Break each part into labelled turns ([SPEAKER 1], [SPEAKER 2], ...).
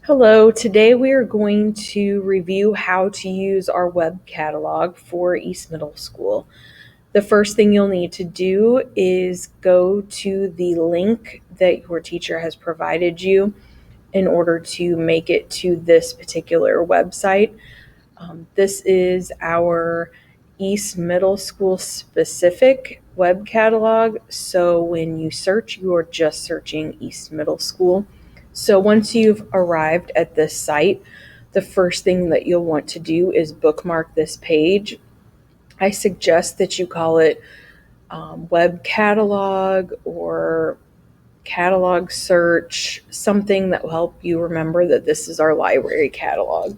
[SPEAKER 1] Hello, today we are going to review how to use our web catalog for East Middle School. The first thing you'll need to do is go to the link that your teacher has provided you in order to make it to this particular website. This is our East Middle School specific web catalog. So when you search, you're just searching East Middle School. So once you've arrived at this site, the first thing that you'll want to do is bookmark this page. I suggest that you call it web catalog or catalog search, something that will help you remember that this is our library catalog.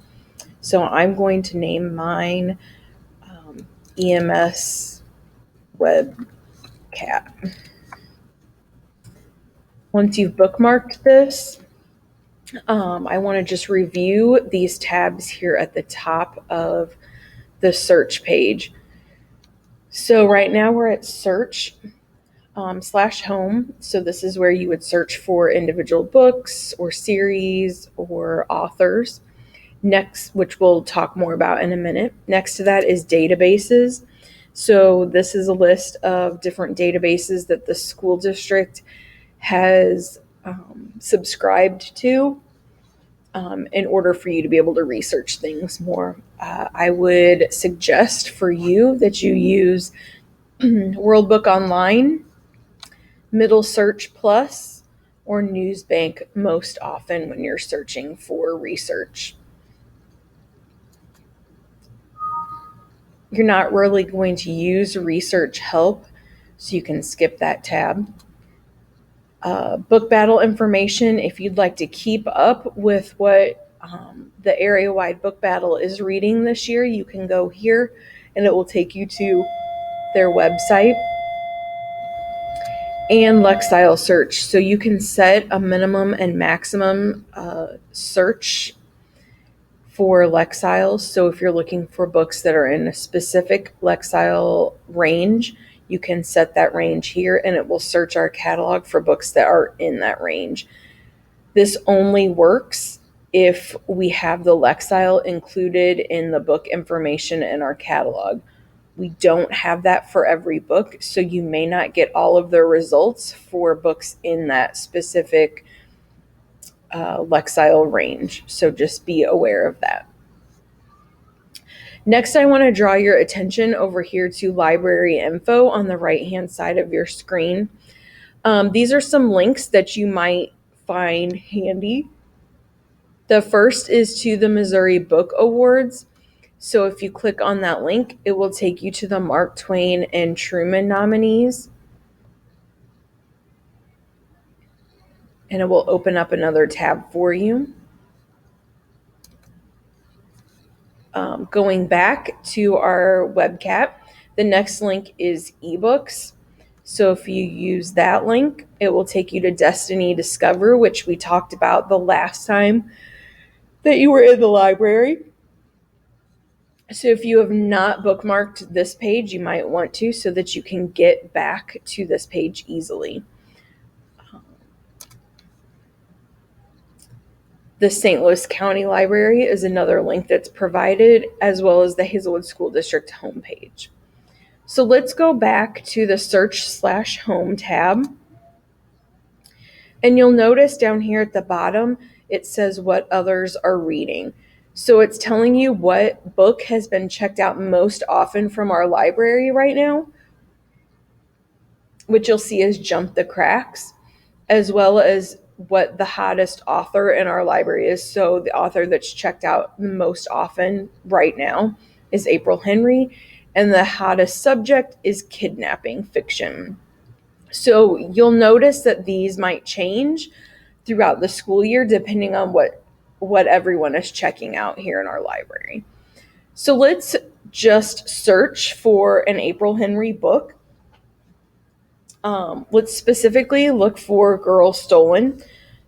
[SPEAKER 1] So I'm going to name mine EMS Web Cat. Once you've bookmarked this, I want to just review these tabs here at the top of the search page. So right now we're at search /home. So this is where you would search for individual books or series or authors. Next, which we'll talk more about in a minute. Next to that is databases. So this is a list of different databases that the school district has subscribed to in order for you to be able to research things more. I would suggest for you that you use World Book Online, Middle Search Plus, or Newsbank most often when you're searching for research. You're not really going to use research help, so you can skip that tab. Book battle information, if you'd like to keep up with what the area-wide book battle is reading this year, you can go here and it will take you to their website. And Lexile search, so you can set a minimum and maximum search for Lexile. So if you're looking for books that are in a specific Lexile range, you can set that range here and it will search our catalog for books that are in that range. This only works if we have the Lexile included in the book information in our catalog. We don't have that for every book, so you may not get all of the results for books in that specific Lexile range. So just be aware of that. Next, I want to draw your attention over here to library info on the right-hand side of your screen. These are some links that you might find handy. The first is to the Missouri Book Awards. So if you click on that link, it will take you to the Mark Twain and Truman nominees. And it will open up another tab for you. Going back to our WebCat, the next link is ebooks. So if you use that link, it will take you to Destiny Discover, which we talked about the last time that you were in the library. So if you have not bookmarked this page, you might want to so that you can get back to this page easily. The St. Louis County Library is another link that's provided, as well as the Hazelwood School District homepage. So let's go back to the search/home tab. And you'll notice down here at the bottom, it says what others are reading. So it's telling you what book has been checked out most often from our library right now, which you'll see is Jump the Cracks, as well as what the hottest author in our library is. So the author that's checked out the most often right now is April Henry, and the hottest subject is kidnapping fiction. So you'll notice that these might change throughout the school year depending on what everyone is checking out here in our library. So let's just search for an April Henry book. Let's specifically look for Girl Stolen.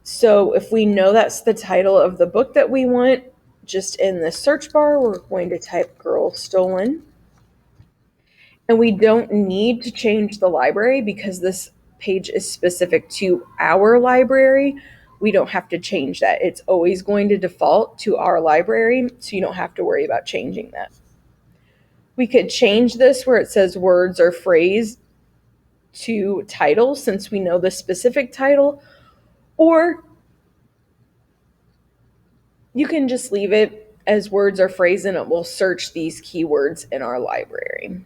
[SPEAKER 1] So if we know that's the title of the book that we want, just in the search bar, we're going to type Girl Stolen. And we don't need to change the library because this page is specific to our library. we don't have to change that. It's always going to default to our library, so you don't have to worry about changing that. We could change this where it says words or phrase to title, since we know the specific title, or you can just leave it as words or phrase and it will search these keywords in our library.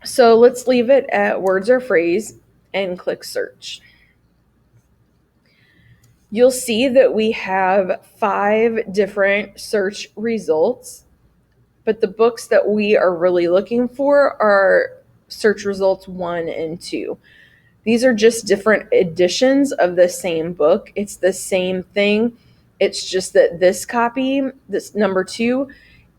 [SPEAKER 1] So let's leave it at words or phrase and click search. You'll see that we have 5 different search results, but the books that we are really looking for are search results 1 and 2. These are just different editions of the same book. It's the same thing. It's just that this copy, this number 2,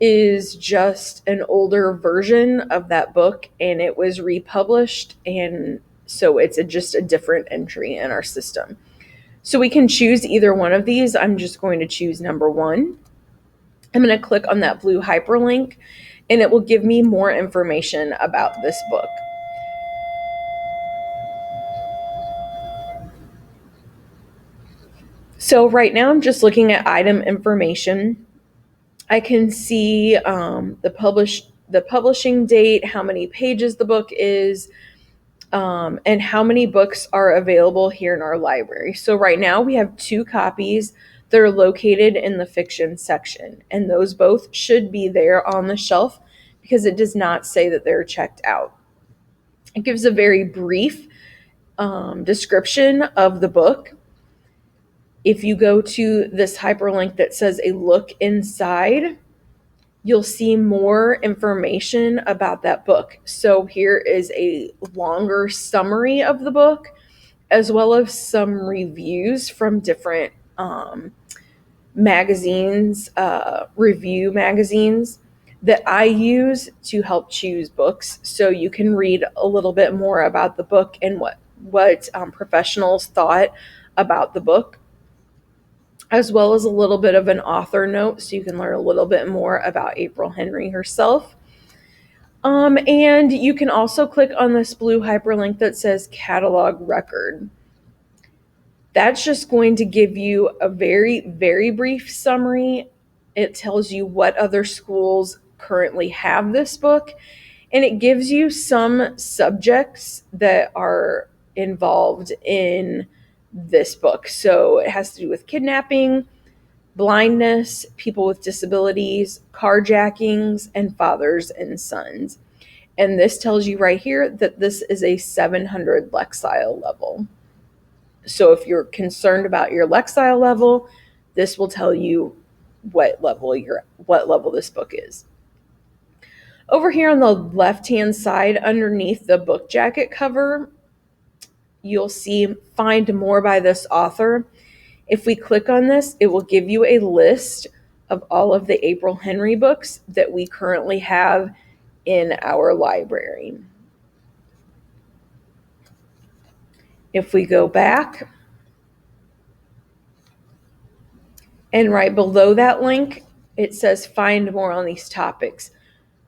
[SPEAKER 1] is just an older version of that book, and it was republished, and so it's just a different entry in our system. So we can choose either one of these. I'm just going to choose number 1. I'm going to click on that blue hyperlink, and it will give me more information about this book. So right now I'm just looking at item information. I can see the publishing date, how many pages the book is, and how many books are available here in our library. So right now we have 2 copies that are located in the fiction section, and those both should be there on the shelf because it does not say that they're checked out. It gives a very brief description of the book. If you go to this hyperlink that says a look inside, you'll see more information about that book. So here is a longer summary of the book, as well as some reviews from different magazines, review magazines that I use to help choose books. So you can read a little bit more about the book and what professionals thought about the book, as well as a little bit of an author note, so you can learn a little bit more about April Henry herself. And you can also click on this blue hyperlink that says catalog record. That's just going to give you a very, very brief summary. It tells you what other schools currently have this book, and it gives you some subjects that are involved in this book. So it has to do with kidnapping, blindness, people with disabilities, carjackings, and fathers and sons. And this tells you right here that this is a 700 Lexile level. So if you're concerned about your Lexile level, this will tell you what level this book is. Over here on the left-hand side, underneath the book jacket cover, you'll see Find More by this author. If we click on this, it will give you a list of all of the April Henry books that we currently have in our library. If we go back, and right below that link, it says Find More on these topics.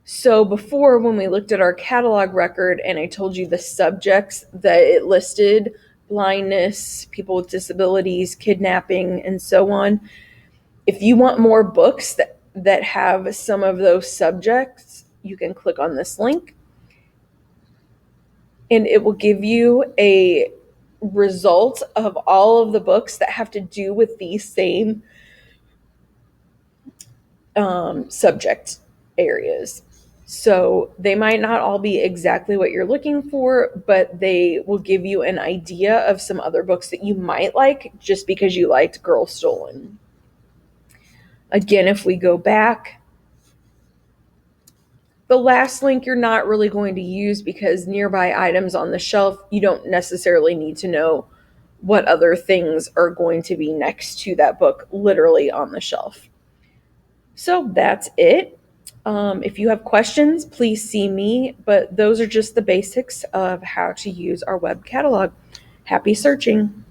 [SPEAKER 1] So before, when we looked at our catalog record and I told you the subjects that it listed, blindness, people with disabilities, kidnapping, and so on, if you want more books that have some of those subjects, you can click on this link, and it will give you a result of all of the books that have to do with these same subject areas. So they might not all be exactly what you're looking for, but they will give you an idea of some other books that you might like just because you liked Girl Stolen. Again, if we go back, the last link you're not really going to use because nearby items on the shelf, you don't necessarily need to know what other things are going to be next to that book literally on the shelf. So that's it. If you have questions, please see me, but those are just the basics of how to use our web catalog. Happy searching.